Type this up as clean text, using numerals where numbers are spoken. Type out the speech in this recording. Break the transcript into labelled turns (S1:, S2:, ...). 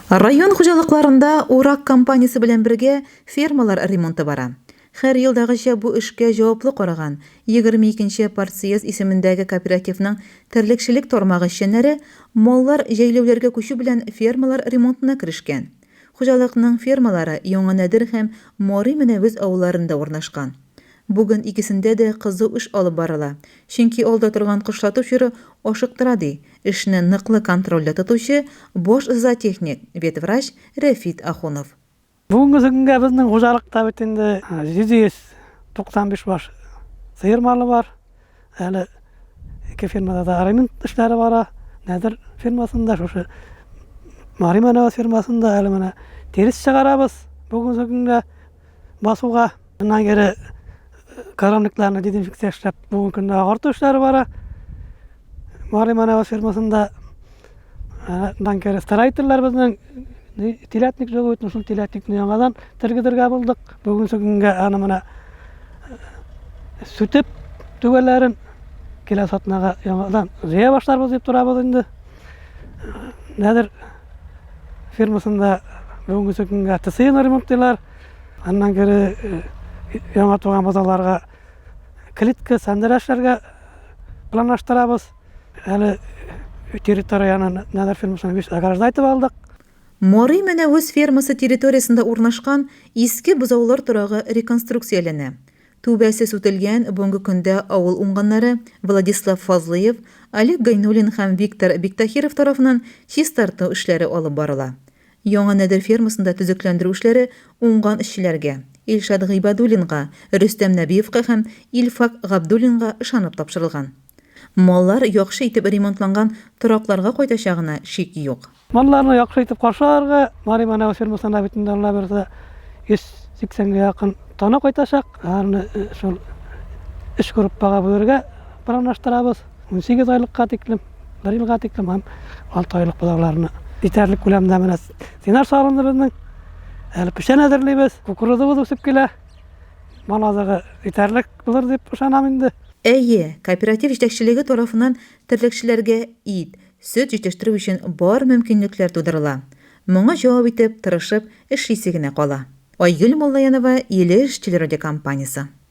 S1: Район хуҗалыкларында Урак компаниясе белән бергә фермалар ремонты бара. Һәр елдагыча бу эшкә җаваплы караган 22-нче партсъезд исемендәге кооперативның терлекчелек тармагы эшчәннәре маллар җәйләүләргә күчү белән фермалар ремонтына керешкән. Хуҗалыкның фермалары Яңа Нәдер һәм Марый Менәвез авылларында урнашкан. Бүген икесендә дә кызу эш алып барыла. Чөнки алда торган кышлату чоры ашыктыра ди. Эшне ныклы контрольдә тотучы бош зоотехник, ветврач Рәфит Ахунов.
S2: Бүгінгі күнгә безнең хуҗалыкта бит инде 795 баш сыер малы бар. Әле ике фермада да ремонт эшләре бара. Нәдер фермасында, шушы Марый Менәвез фермасында әле менә терис чыгарабыз. Бүгенге күнгә басуга аннан кері коровникларны дезинфекция эшләп, бүгенге көндә агарту эшләре бара. Марый Менәвез фермасында аннан кері старайтерлар безнең телятник җылытны, шул телятникны яңадан тергедергә булдык. Бүгенге көнгә аны менә сүтеп түгәлләрен килә сатнага яңадан җыя башларбыз дип торабыз инде. Нәдер фермасында бүгенге көнгә тысыйны ремонтлыйлар. Аннан кері яңа туган базаларга клетка сандырашларга планлаштырабыз. Әле территорияны Нәдер фермасына 5 гаражда айтып алдык.
S1: Марый Менәвез фермасы территориясында урнашкан иске бозаулар торагы реконструкцияләнә. Түбәсе сүтелгән бүгенге көндә авыл уңганнары Владислав Фазлыев, Олег Гайнуллин һәм Виктор Биктахиров тарафыннан чистарту эшләре алып барыла. Яңа Нәдер фермасында төзекләндерү эшләре уңган эшчеләргә Илшат Гыйбадуллинга, Рөстәм Нәбиевкә һәм Илфак Габдуллинга ышанып тапшырылган. Маллар яхшы итеп ремонтланган торакларга кайтачагына шик юк.
S2: Малларны яхшы итеп каршыларга Марый Менәвез фермасына бит инде Алла берсе 180-гә якын тона кайтачак. Аны шул эш группага бирергә планлаштырабыз. 18 айлыкка тиклем, 1 елга тиклем һәм 6 айлык балаларны итәрлек күләмдә менә синар салынды безнең. Әле пешән әзерлибез, кукурузыбыз үсеп килә. Мал азыгы итәрлек булыр дип ышанам инде.
S1: Әйе, кооператив җитәкчелеге тарафыннан терлекчеләргә ит, сөт җитештерү өчен бар мөмкинлекләр тудырыла. Моңа җавап итеп, тырышып эшлисе генә кала. Айгөл Муллаянова, Илеш телерадиокомпаниясе.